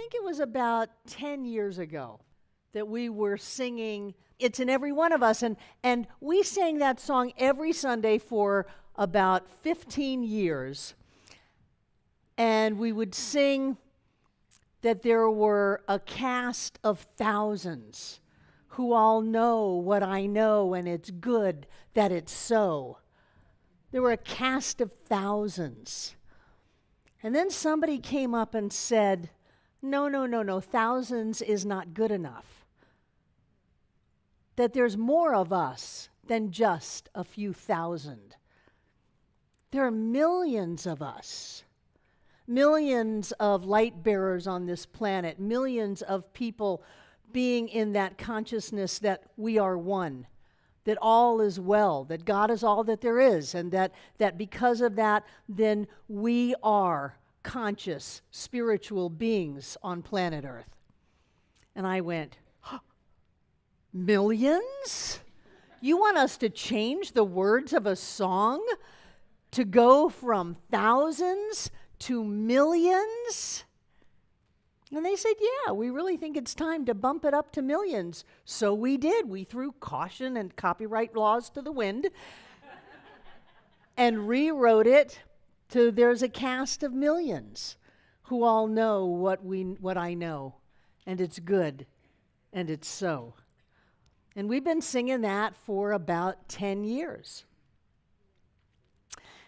think it was about 10 years ago that we were singing It's in Every One of Us. And we sang that song every Sunday for about 15 years. And we would sing that there were a cast of thousands who all know what I know, and it's good that it's so. There were a cast of thousands. And then somebody came up and said, no, thousands is not good enough. That there's more of us than just a few thousand. There are millions of us. Millions of light bearers on this planet, millions of people being in that consciousness that we are one, that all is well, that God is all that there is, and that because of that, then we are conscious, spiritual beings on planet Earth. And I went, millions? You want us to change the words of a song to go from thousands to millions? And they said, yeah, we really think it's time to bump it up to millions. So we did. We threw caution and copyright laws to the wind and rewrote it to there's a cast of millions who all know what I know, and it's good, and it's so. And we've been singing that for about 10 years.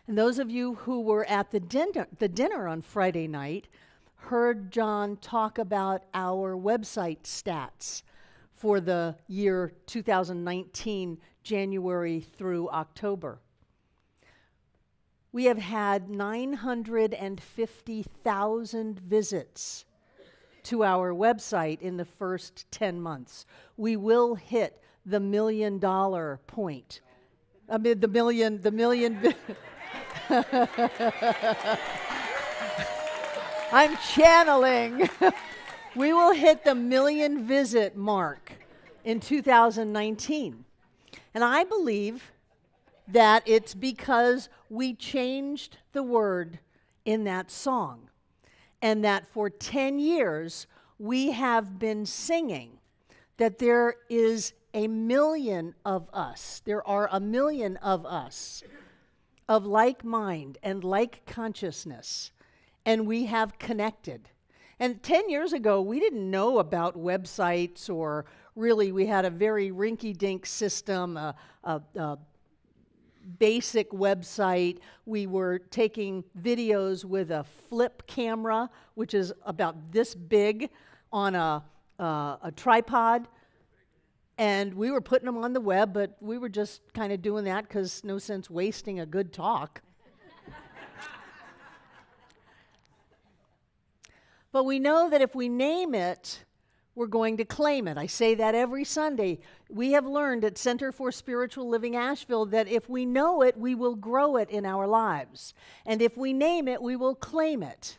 And those of you who were at the dinner on Friday night heard John talk about our website stats for the year 2019, January through October. We have had 950,000 visits to our website in the first 10 months. We will hit the $1 million point. The million. I'm channeling. We will hit the 1 million visit mark in 2019. And I believe that it's because we changed the word in that song. And that for 10 years, we have been singing that there is 1 million of us. There are 1 million of us of like mind and like consciousness. And we have connected. And 10 years ago, we didn't know about websites, or really we had a very rinky-dink system, a basic website. We were taking videos with a flip camera, which is about this big, on a tripod. And we were putting them on the web, but we were just kind of doing that because no sense wasting a good talk. But we know that if we name it, we're going to claim it. I say that every Sunday. We have learned at Center for Spiritual Living Asheville that if we know it, we will grow it in our lives. And if we name it, we will claim it.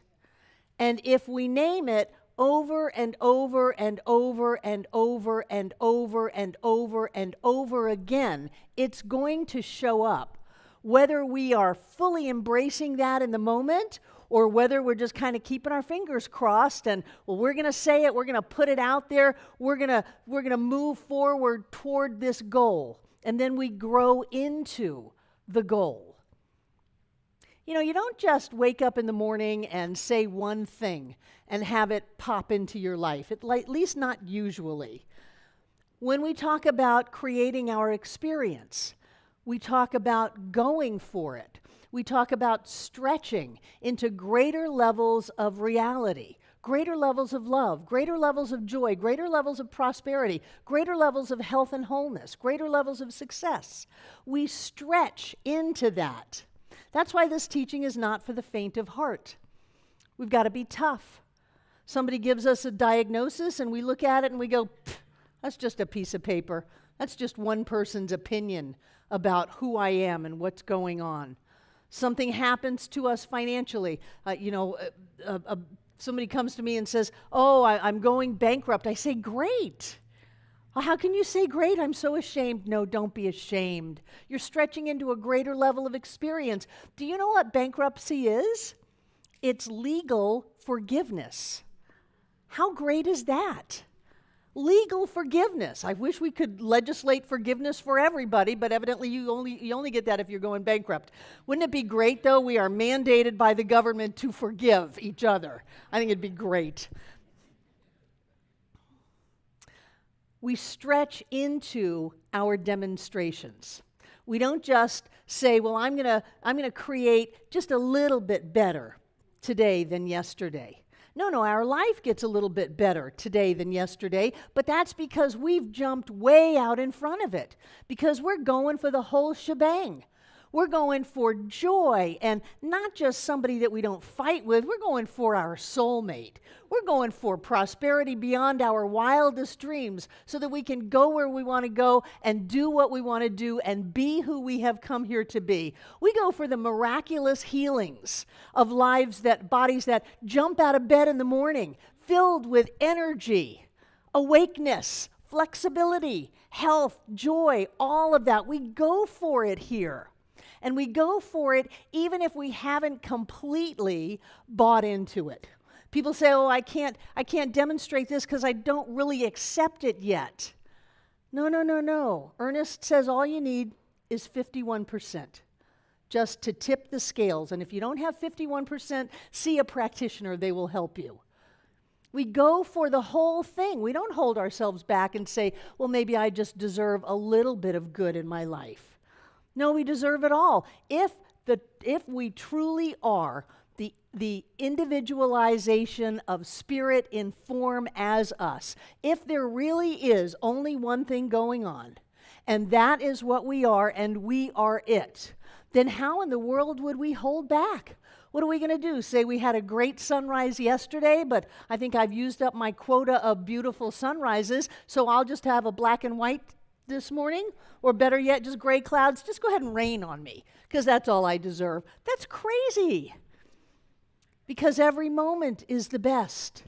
And if we name it over and over and over and over and over and over and over again, it's going to show up. Whether we are fully embracing that in the moment, or whether we're just kind of keeping our fingers crossed and, well, we're going to say it, we're going to put it out there, we're going to move forward toward this goal, and then we grow into the goal. You know, you don't just wake up in the morning and say one thing and have it pop into your life, at least not usually. When we talk about creating our experience, we talk about going for it. We talk about stretching into greater levels of reality, greater levels of love, greater levels of joy, greater levels of prosperity, greater levels of health and wholeness, greater levels of success. We stretch into that. That's why this teaching is not for the faint of heart. We've got to be tough. Somebody gives us a diagnosis and we look at it and we go, that's just a piece of paper. That's just one person's opinion about who I am and what's going on. Something happens to us financially. Somebody comes to me and says, oh, I'm going bankrupt. I say, great. Well, how can you say great? I'm so ashamed. No, don't be ashamed. You're stretching into a greater level of experience. Do you know what bankruptcy is? It's legal forgiveness. How great is that? Legal forgiveness. I wish we could legislate forgiveness for everybody, but evidently you only get that if you're going bankrupt. Wouldn't it be great, though? We are mandated by the government to forgive each other. I think it'd be great. We stretch into our demonstrations. We don't just say, well, I'm gonna create just a little bit better today than yesterday. No, our life gets a little bit better today than yesterday, but that's because we've jumped way out in front of it, because we're going for the whole shebang. We're going for joy, and not just somebody that we don't fight with. We're going for our soulmate. We're going for prosperity beyond our wildest dreams so that we can go where we want to go and do what we want to do and be who we have come here to be. We go for the miraculous healings of bodies that jump out of bed in the morning, filled with energy, awakeness, flexibility, health, joy, all of that. We go for it here. And we go for it even if we haven't completely bought into it. People say, oh, I can't demonstrate this because I don't really accept it yet. No. Ernest says all you need is 51%, just to tip the scales. And if you don't have 51%, see a practitioner. They will help you. We go for the whole thing. We don't hold ourselves back and say, well, maybe I just deserve a little bit of good in my life. No, we deserve it all. If we truly are the individualization of spirit in form as us, if there really is only one thing going on, and that is what we are, and we are it, then how in the world would we hold back? What are we going to do? Say we had a great sunrise yesterday, but I think I've used up my quota of beautiful sunrises, so I'll just have a black and white this morning, or better yet, just gray clouds. Just go ahead and rain on me, because that's all I deserve. That's crazy. Because every moment is the best.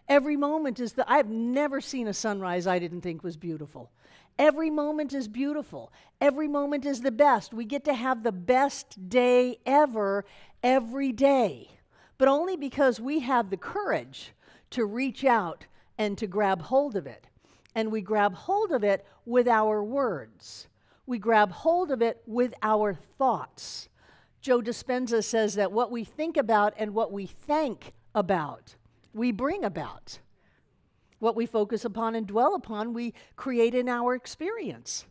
Every moment is I've never seen a sunrise I didn't think was beautiful. Every moment is beautiful. Every moment is the best. We get to have the best day ever, every day. But only because we have the courage to reach out and to grab hold of it. And we grab hold of it with our words. We grab hold of it with our thoughts. Joe Dispenza says that what we think about and what we think about, we bring about. What we focus upon and dwell upon, we create in our experience.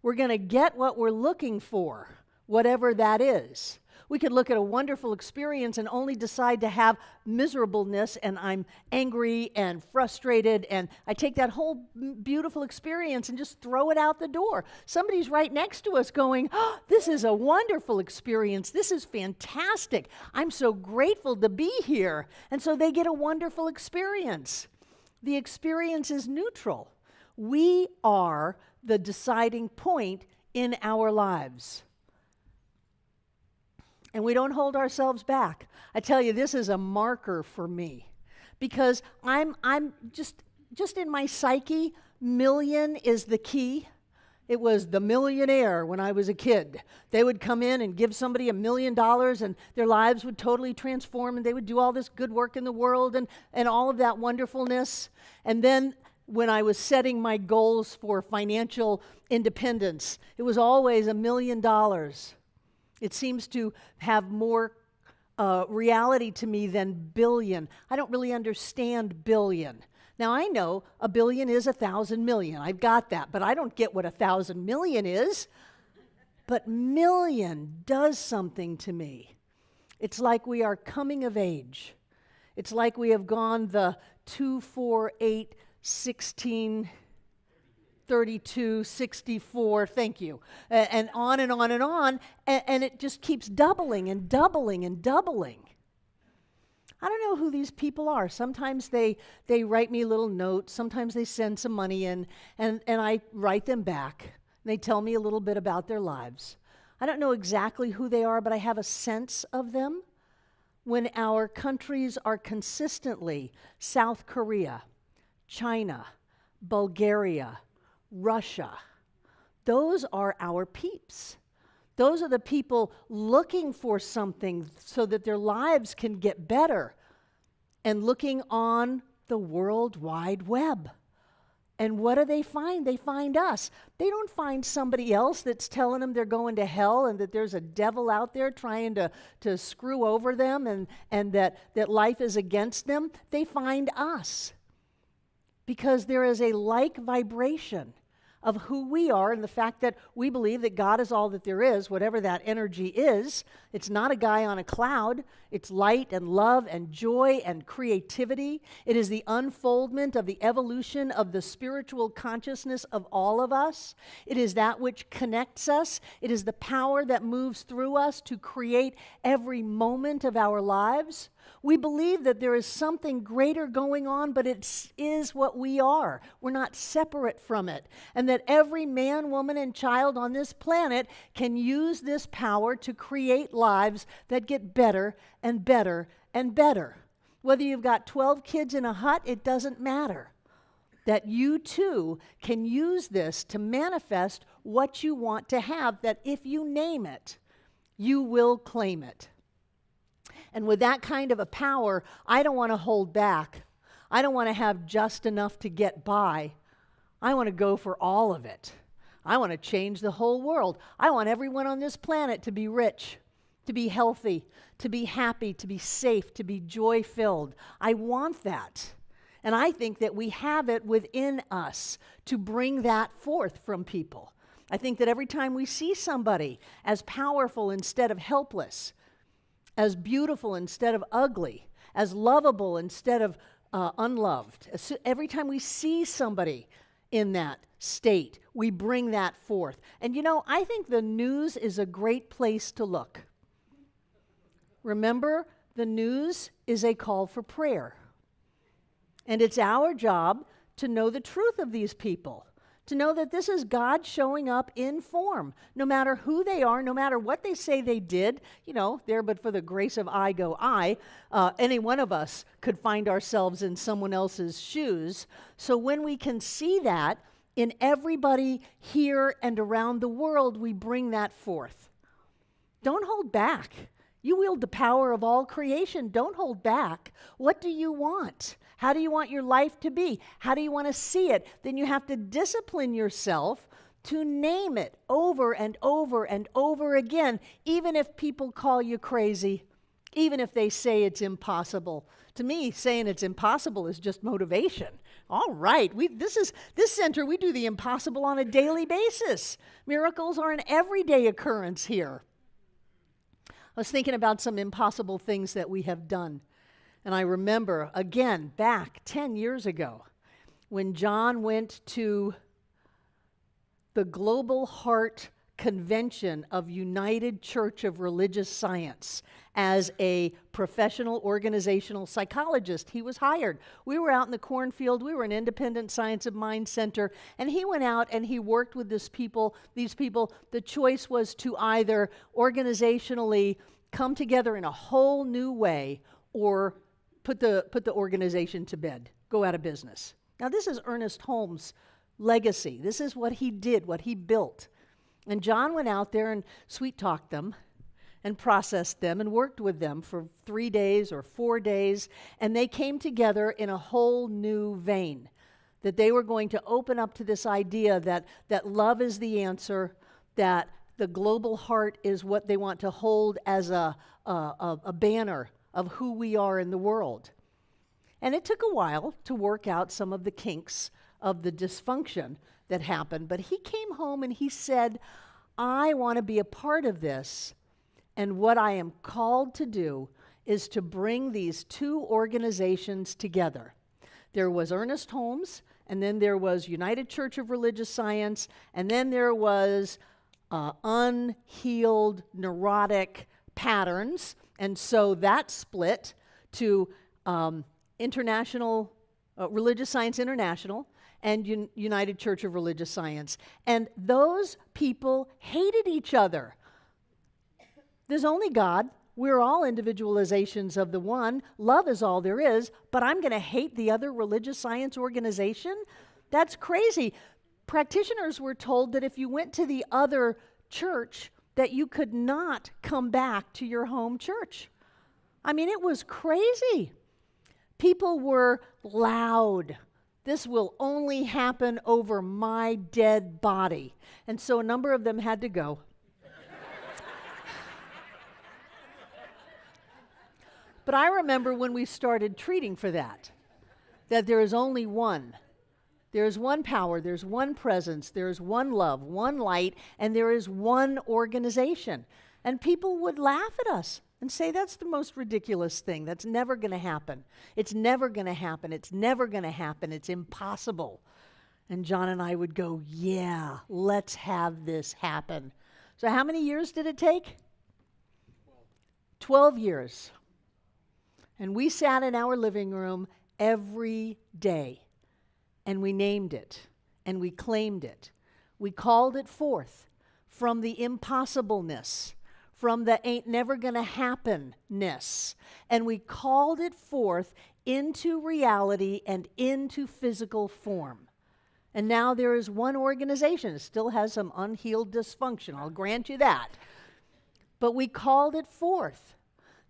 We're going to get what we're looking for, whatever that is. We could look at a wonderful experience and only decide to have miserableness, and I'm angry and frustrated, and I take that whole beautiful experience and just throw it out the door. Somebody's right next to us going, oh, this is a wonderful experience. This is fantastic. I'm so grateful to be here. And so they get a wonderful experience. The experience is neutral. We are the deciding point in our lives. And we don't hold ourselves back. I tell you, this is a marker for me, because I'm just in my psyche, million is the key. It was the millionaire when I was a kid. They would come in and give somebody $1 million, and their lives would totally transform, and they would do all this good work in the world and all of that wonderfulness. And then when I was setting my goals for financial independence, it was always $1 million. It seems to have more reality to me than billion. I don't really understand billion. Now, I know a billion is 1,000 million. I've got that, but I don't get what 1,000 million is. But million does something to me. It's like we are coming of age. It's like we have gone the 2, 4, 8, 16, 32, 64, thank you, and on and on and on, and it just keeps doubling and doubling and doubling. I don't know who these people are. Sometimes they write me little notes. Sometimes they send some money in, and I write them back. They tell me a little bit about their lives. I don't know exactly who they are, but I have a sense of them. When our countries are consistently South Korea, China, Bulgaria, Russia, those are our peeps. Those are the people looking for something so that their lives can get better and looking on the World Wide Web. And what do they find? They find us. They don't find somebody else that's telling them they're going to hell and that there's a devil out there trying to screw over them and that life is against them. They find us because there is a like vibration of who we are and the fact that we believe that God is all that there is, whatever that energy is. It's not a guy on a cloud. It's light and love and joy and creativity. It is the unfoldment of the evolution of the spiritual consciousness of all of us. It is that which connects us. It is the power that moves through us to create every moment of our lives. We believe that there is something greater going on, but it is what we are. We're not separate from it. And that every man, woman, and child on this planet can use this power to create lives that get better and better and better. Whether you've got 12 kids in a hut, it doesn't matter. That you too can use this to manifest what you want to have, that if you name it, you will claim it. And with that kind of a power, I don't want to hold back. I don't want to have just enough to get by. I want to go for all of it. I want to change the whole world. I want everyone on this planet to be rich, to be healthy, to be happy, to be safe, to be joy-filled. I want that. And I think that we have it within us to bring that forth from people. I think that every time we see somebody as powerful instead of helpless, as beautiful instead of ugly, as lovable instead of unloved. Every time we see somebody in that state, we bring that forth. And I think the news is a great place to look. Remember, the news is a call for prayer. And it's our job to know the truth of these people. To know that this is God showing up in form, no matter who they are, no matter what they say they did. There but for the grace of I go I. Any one of us could find ourselves in someone else's shoes. So when we can see that in everybody here and around the world, we bring that forth. Don't hold back. You wield the power of all creation. Don't hold back. What do you want? How do you want your life to be? How do you want to see it? Then you have to discipline yourself to name it over and over and over again, even if people call you crazy, even if they say it's impossible. To me, saying it's impossible is just motivation. All right, this center, we do the impossible on a daily basis. Miracles are an everyday occurrence here. I was thinking about some impossible things that we have done. And I remember, again, back 10 years ago, when John went to the Global Heart Convention of United Church of Religious Science as a professional organizational psychologist. He was hired. We were out in the cornfield. We were an independent science of mind center. And he went out and he worked with these people. The choice was to either organizationally come together in a whole new way or put the organization to bed, go out of business. Now, this is Ernest Holmes' legacy. This is what he did, what he built. And John went out there and sweet-talked them and processed them and worked with them for 3 days or 4 days, and they came together in a whole new vein, that they were going to open up to this idea that love is the answer, that the global heart is what they want to hold as a banner of who we are in the world. And it took a while to work out some of the kinks of the dysfunction that happened, but he came home and he said, I want to be a part of this, and what I am called to do is to bring these two organizations together. There was Ernest Holmes, and then there was United Church of Religious Science, and then there was unhealed neurotic patterns. And so that split to International Religious Science International and United Church of Religious Science. And those people hated each other. There's only God. We're all individualizations of the one. Love is all there is. But I'm going to hate the other religious science organization? That's crazy. Practitioners were told that if you went to the other church, that you could not come back to your home church. I mean, it was crazy. People were loud. This will only happen over my dead body. And so a number of them had to go. But I remember when we started treating for that there is only one. There's one power, there's one presence, there's one love, one light, and there is one organization. And people would laugh at us and say, that's the most ridiculous thing. That's never going to happen. It's never going to happen. It's never going to happen. It's impossible. And John and I would go, yeah, let's have this happen. So how many years did it take? 12 years. And we sat in our living room every day. And we named it, and we claimed it. We called it forth from the impossibleness, from the ain't never gonna happen-ness. And we called it forth into reality and into physical form. And now there is one organization. It still has some unhealed dysfunction, I'll grant you that. But we called it forth.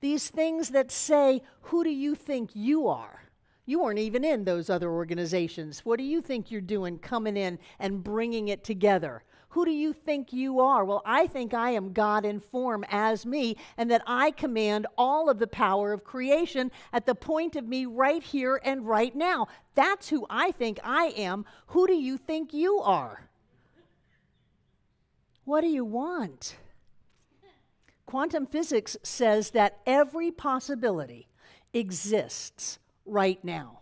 These things that say, who do you think you are? You weren't even in those other organizations. What do you think you're doing coming in and bringing it together? Who do you think you are? Well, I think I am God in form as me, and that I command all of the power of creation at the point of me right here and right now. That's who I think I am. Who do you think you are? What do you want? Quantum physics says that every possibility exists right now.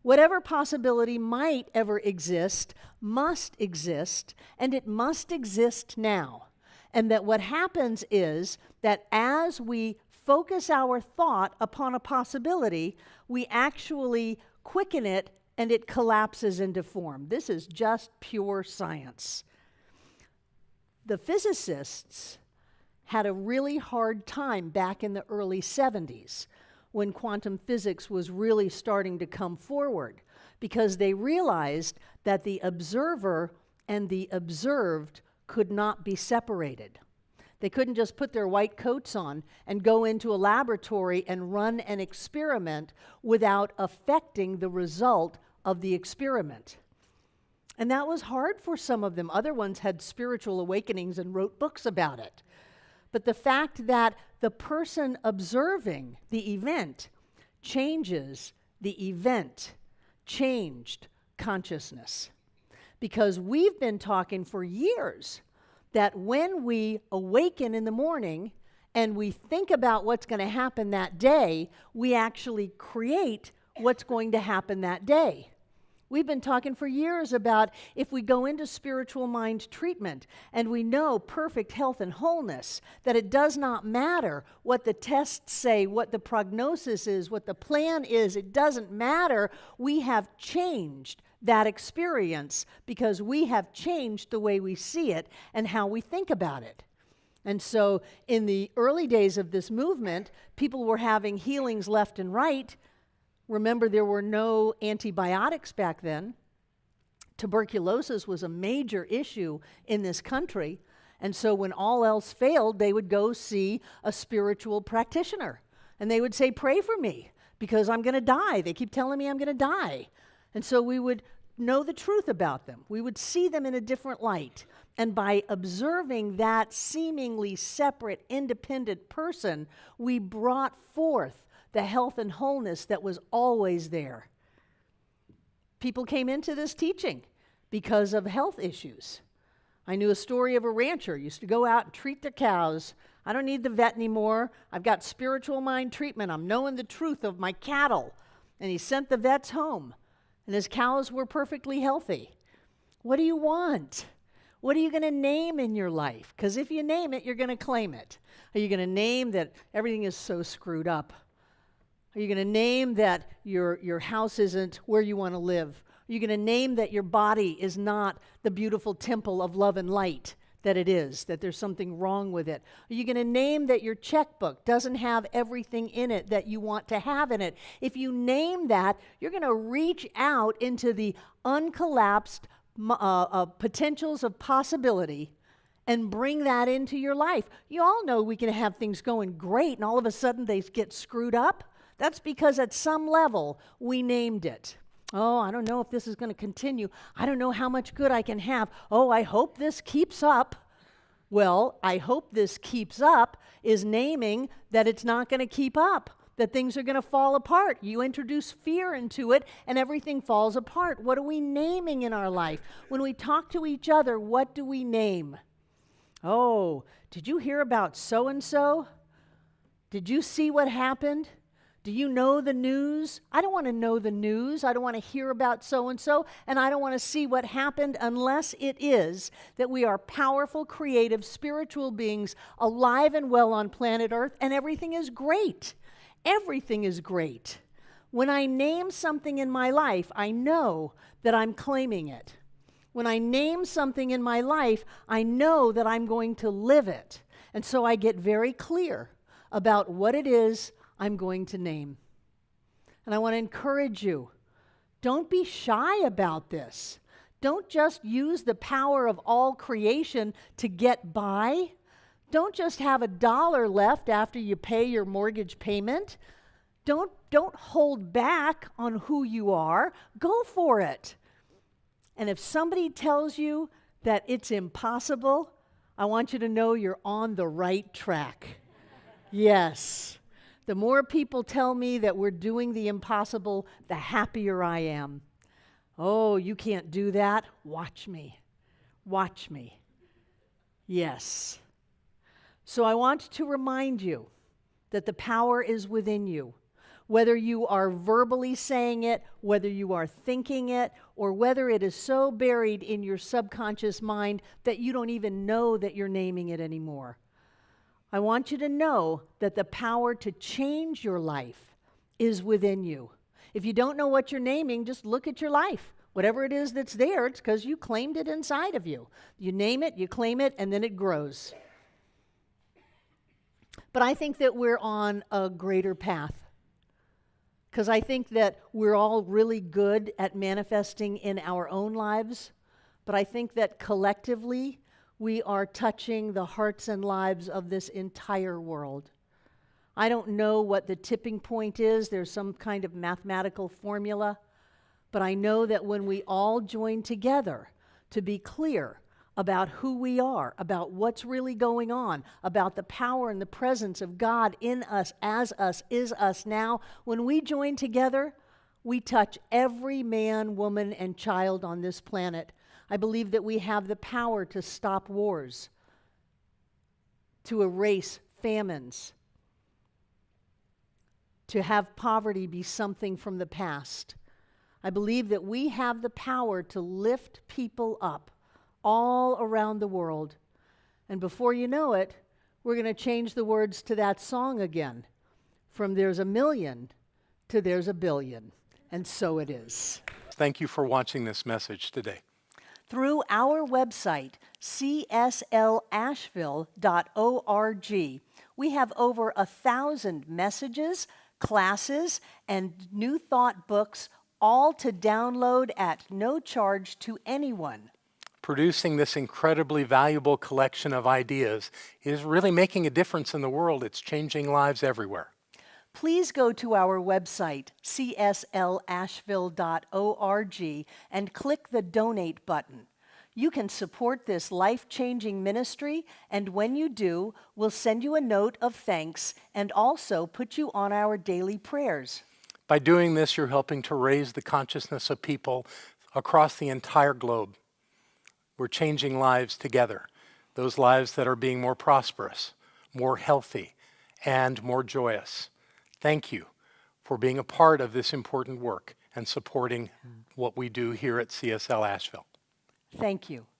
Whatever possibility might ever exist must exist, and it must exist now. And that what happens is that as we focus our thought upon a possibility, we actually quicken it and it collapses into form. This is just pure science. The physicists had a really hard time back in the early 70s when quantum physics was really starting to come forward, because they realized that the observer and the observed could not be separated. They couldn't just put their white coats on and go into a laboratory and run an experiment without affecting the result of the experiment. And that was hard for some of them. Other ones had spiritual awakenings and wrote books about it. But the fact that the person observing the event changes the event changed consciousness. Because we've been talking for years that when we awaken in the morning and we think about what's going to happen that day, we actually create what's going to happen that day. We've been talking for years about if we go into spiritual mind treatment and we know perfect health and wholeness, that it does not matter what the tests say, what the prognosis is, what the plan is. It doesn't matter. We have changed that experience because we have changed the way we see it and how we think about it. And so in the early days of this movement, people were having healings left and right. Remember, there were no antibiotics back then. Tuberculosis was a major issue in this country. And so when all else failed, they would go see a spiritual practitioner. And they would say, pray for me, because I'm going to die. They keep telling me I'm going to die. And so we would know the truth about them. We would see them in a different light. And by observing that seemingly separate, independent person, we brought forth the health and wholeness that was always there. People came into this teaching because of health issues. I knew a story of a rancher used to go out and treat their cows. I don't need the vet anymore. I've got spiritual mind treatment. I'm knowing the truth of my cattle. And he sent the vets home, and his cows were perfectly healthy. What do you want? What are you going to name in your life? Because if you name it, you're going to claim it. Are you going to name that everything is so screwed up? Are you going to name that your house isn't where you want to live? Are you going to name that your body is not the beautiful temple of love and light that it is, that there's something wrong with it? Are you going to name that your checkbook doesn't have everything in it that you want to have in it? If you name that, you're going to reach out into the uncollapsed potentials of possibility and bring that into your life. You all know we can have things going great, and all of a sudden they get screwed up. That's because at some level we named it. Oh, I don't know if this is going to continue. I don't know how much good I can have. Oh, I hope this keeps up. Well, I hope this keeps up is naming that it's not going to keep up, that things are going to fall apart. You introduce fear into it and everything falls apart. What are we naming in our life? When we talk to each other, what do we name? Oh, did you hear about so-and-so? Did you see what happened? Do you know the news? I don't want to know the news. I don't want to hear about so-and-so, and I don't want to see what happened unless it is that we are powerful, creative, spiritual beings alive and well on planet Earth, and everything is great. Everything is great. When I name something in my life, I know that I'm claiming it. When I name something in my life, I know that I'm going to live it. And so I get very clear about what it is I'm going to name. And I want to encourage you, don't be shy about this. Don't just use the power of all creation to get by. Don't just have $1 left after you pay your mortgage payment. Don't hold back on who you are. Go for it. And if somebody tells you that it's impossible, I want you to know you're on the right track. Yes. The more people tell me that we're doing the impossible, the happier I am. Oh, you can't do that? Watch me. Watch me. Yes. So I want to remind you that the power is within you. Whether you are verbally saying it, whether you are thinking it, or whether it is so buried in your subconscious mind that you don't even know that you're naming it anymore. I want you to know that the power to change your life is within you. If you don't know what you're naming, just look at your life. Whatever it is that's there, it's because you claimed it inside of you. You name it, you claim it, and then it grows. But I think that we're on a greater path, because I think that we're all really good at manifesting in our own lives, but I think that collectively we are touching the hearts and lives of this entire world. I don't know what the tipping point is. There's some kind of mathematical formula, but I know that when we all join together to be clear about who we are, about what's really going on, about the power and the presence of God in us, as us, is us now, when we join together, we touch every man, woman, and child on this planet. I believe that we have the power to stop wars, to erase famines, to have poverty be something from the past. I believe that we have the power to lift people up all around the world. And before you know it, we're going to change the words to that song again. From there's a million to there's a billion. And so it is. Thank you for watching this message today. Through our website, cslasheville.org, we have over 1,000 messages, classes, and New Thought books, all to download at no charge to anyone. Producing this incredibly valuable collection of ideas is really making a difference in the world. It's changing lives everywhere. Please go to our website, cslasheville.org, and click the Donate button. You can support this life-changing ministry, and when you do, we'll send you a note of thanks and also put you on our daily prayers. By doing this, you're helping to raise the consciousness of people across the entire globe. We're changing lives together, those lives that are being more prosperous, more healthy, and more joyous. Thank you for being a part of this important work and supporting what we do here at CSL Asheville. Thank you.